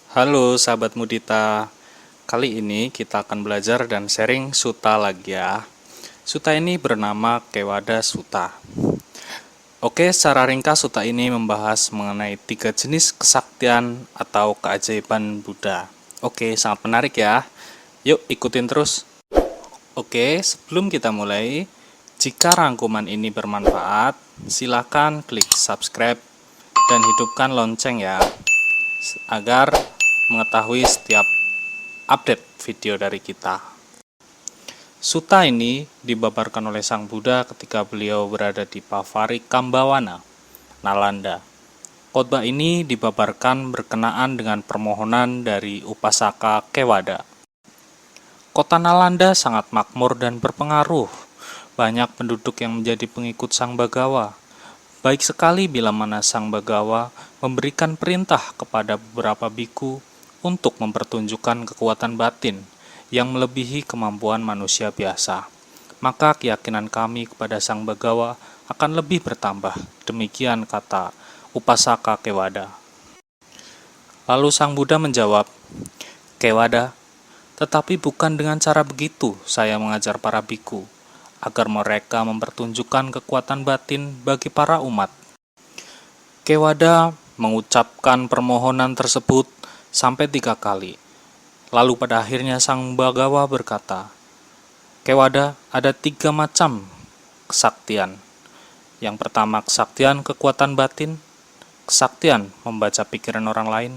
Halo sahabat Mudita, kali ini kita akan belajar dan sharing suta lagi ya. Suta ini bernama Kewada Suta. Oke, secara ringkas suta ini membahas mengenai 3 jenis kesaktian atau keajaiban Buddha. Oke, sangat menarik ya. Yuk ikutin terus. Oke, sebelum kita mulai, jika rangkuman ini bermanfaat, silakan klik subscribe dan hidupkan lonceng ya, agar mengetahui setiap update video dari kita. Suta ini dibabarkan oleh Sang Buddha ketika beliau berada di Pavari Kambawana, Nalanda. Khotbah ini dibabarkan berkenaan dengan permohonan dari Upasaka Kewada. Kota Nalanda sangat makmur dan berpengaruh. Banyak penduduk yang menjadi pengikut Sang Bagawa. Baik sekali bila mana Sang Bagawa memberikan perintah kepada beberapa biku untuk mempertunjukkan kekuatan batin yang melebihi kemampuan manusia biasa. Maka keyakinan kami kepada Sang Bagawa akan lebih bertambah. Demikian kata Upasaka Kewada. Lalu Sang Buddha menjawab, "Kewada, tetapi bukan dengan cara begitu saya mengajar para biku, agar mereka mempertunjukkan kekuatan batin bagi para umat." Kewada mengucapkan permohonan tersebut sampai 3 kali. Lalu pada akhirnya Sang Bagawa berkata, "Kewada, ada 3 macam kesaktian. Yang pertama kesaktian kekuatan batin, kesaktian membaca pikiran orang lain,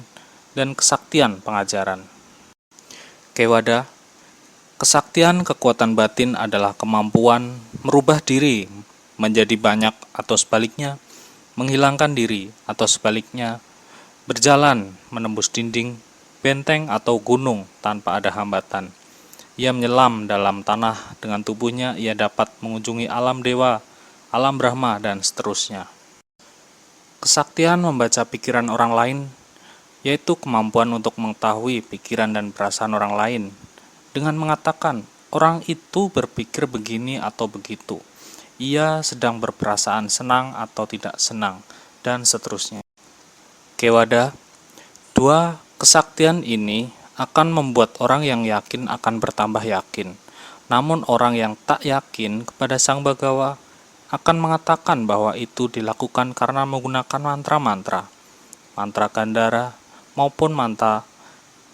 dan kesaktian pengajaran. Kewada, kesaktian kekuatan batin adalah kemampuan merubah diri menjadi banyak atau sebaliknya, menghilangkan diri atau sebaliknya, berjalan menembus dinding, benteng atau gunung tanpa ada hambatan. Ia menyelam dalam tanah dengan tubuhnya, ia dapat mengunjungi alam dewa, alam Brahma, dan seterusnya. Kesaktian membaca pikiran orang lain, yaitu kemampuan untuk mengetahui pikiran dan perasaan orang lain, dengan mengatakan, orang itu berpikir begini atau begitu, ia sedang berperasaan senang atau tidak senang, dan seterusnya. Kewada, 2 kesaktian ini akan membuat orang yang yakin akan bertambah yakin. Namun orang yang tak yakin kepada Sang Bagawa akan mengatakan bahwa itu dilakukan karena menggunakan mantra-mantra, mantra Gandhara maupun mantra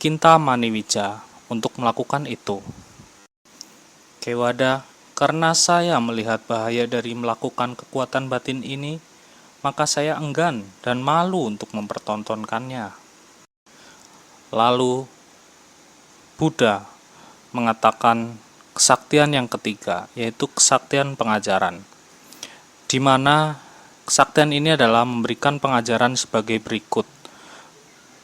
Kintamaniwija untuk melakukan itu. Kewada, karena saya melihat bahaya dari melakukan kekuatan batin ini, maka saya enggan dan malu untuk mempertontonkannya. Lalu Buddha mengatakan kesaktian yang ketiga, yaitu kesaktian pengajaran, di mana kesaktian ini adalah memberikan pengajaran sebagai berikut.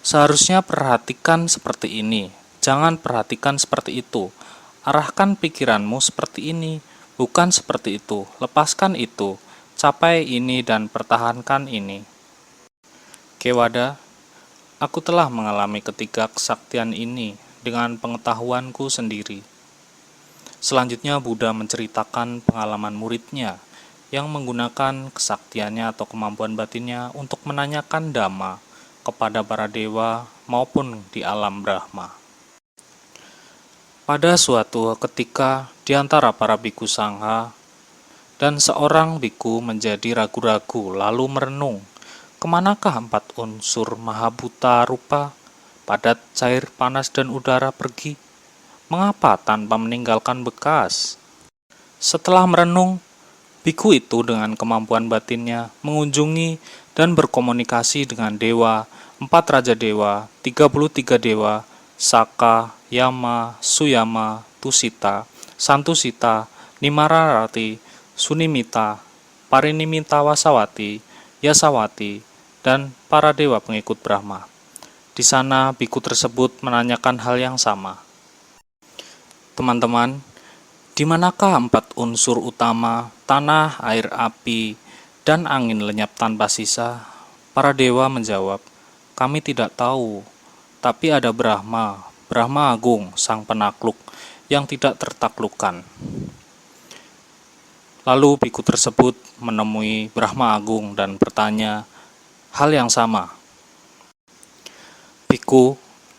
Seharusnya perhatikan seperti ini, jangan perhatikan seperti itu. Arahkan pikiranmu seperti ini, bukan seperti itu. Lepaskan itu. Capai ini dan pertahankan ini. Kewada, aku telah mengalami ketiga kesaktian ini dengan pengetahuanku sendiri. Selanjutnya Buddha menceritakan pengalaman muridnya yang menggunakan kesaktiannya atau kemampuan batinnya untuk menanyakan dhamma kepada para dewa maupun di alam Brahma. Pada suatu ketika di antara para biku sangha, dan seorang biku menjadi ragu-ragu lalu merenung, kemanakah 4 unsur Mahabhuta rupa, padat, cair, panas, dan udara pergi? Mengapa tanpa meninggalkan bekas? Setelah merenung, biku itu dengan kemampuan batinnya mengunjungi dan berkomunikasi dengan dewa, 4 raja dewa, 33 dewa, Saka, Yama, Suyama, Tusita, Santusita, Nimararati, Sunimita, Parinimita Wasawati, Yasawati, dan para dewa pengikut Brahma. Di sana biku tersebut menanyakan hal yang sama. Teman-teman, di manakah 4 unsur utama, tanah, air, api, dan angin lenyap tanpa sisa? Para dewa menjawab, kami tidak tahu, tapi ada Brahma, Brahma Agung, sang penakluk, yang tidak tertaklukkan. Lalu biku tersebut menemui Brahma Agung dan bertanya hal yang sama. Biku,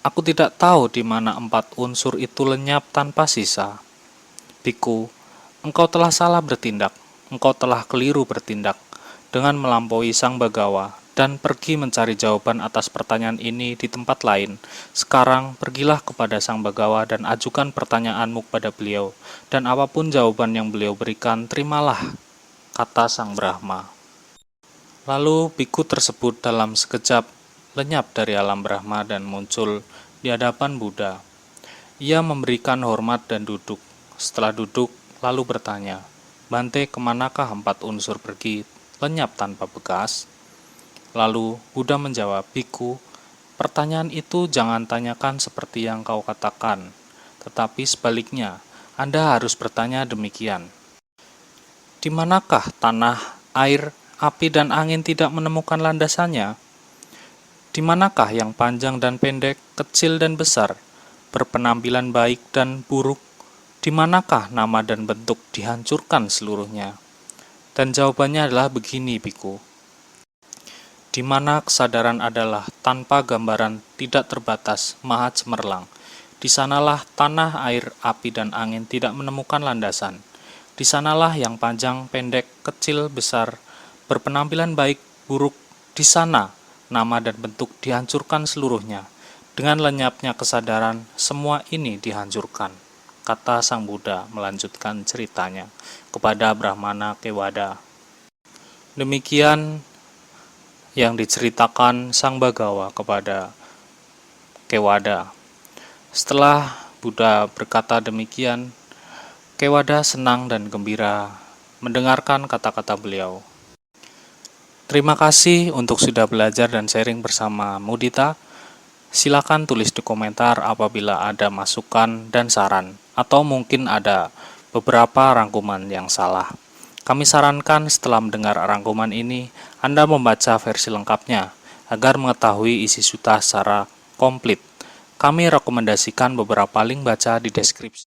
Aku tidak tahu di mana 4 unsur itu lenyap tanpa sisa. Biku, engkau telah salah bertindak, engkau telah keliru bertindak dengan melampaui Sang Bagawa dan pergi mencari jawaban atas pertanyaan ini di tempat lain. Sekarang pergilah kepada Sang Bagawa dan ajukan pertanyaanmu kepada beliau, dan apapun jawaban yang beliau berikan, terimalah, kata Sang Brahma. Lalu biku tersebut dalam sekejap lenyap dari alam Brahma dan muncul di hadapan Buddha. Ia memberikan hormat dan duduk. Setelah duduk, lalu bertanya, "Bante, kemanakah 4 unsur pergi, lenyap tanpa bekas?" Lalu Buddha menjawab, "Biku, pertanyaan itu jangan tanyakan seperti yang kau katakan, tetapi sebaliknya, Anda harus bertanya demikian. Di manakah tanah, air, api, dan angin tidak menemukan landasannya? Di manakah yang panjang dan pendek, kecil dan besar, berpenampilan baik dan buruk? Di manakah nama dan bentuk dihancurkan seluruhnya?" Dan jawabannya adalah begini, biku. Di mana kesadaran adalah tanpa gambaran, tidak terbatas, maha cemerlang. Di sanalah tanah, air, api, dan angin tidak menemukan landasan. Di sanalah yang panjang, pendek, kecil, besar, berpenampilan baik, buruk. Di sana, nama dan bentuk dihancurkan seluruhnya. Dengan lenyapnya kesadaran, semua ini dihancurkan, kata Sang Buddha melanjutkan ceritanya kepada Brahmana Kewada. Demikian yang diceritakan Sang Bagawa kepada Kewada. Setelah Buddha berkata demikian, Kewada senang dan gembira mendengarkan kata-kata beliau. Terima kasih untuk sudah belajar dan sharing bersama Mudita. Silakan tulis di komentar apabila ada masukan dan saran, atau mungkin ada beberapa rangkuman yang salah. Kami sarankan setelah mendengar rangkuman ini, Anda membaca versi lengkapnya, agar mengetahui isi sutta secara komplit. Kami rekomendasikan beberapa link baca di deskripsi.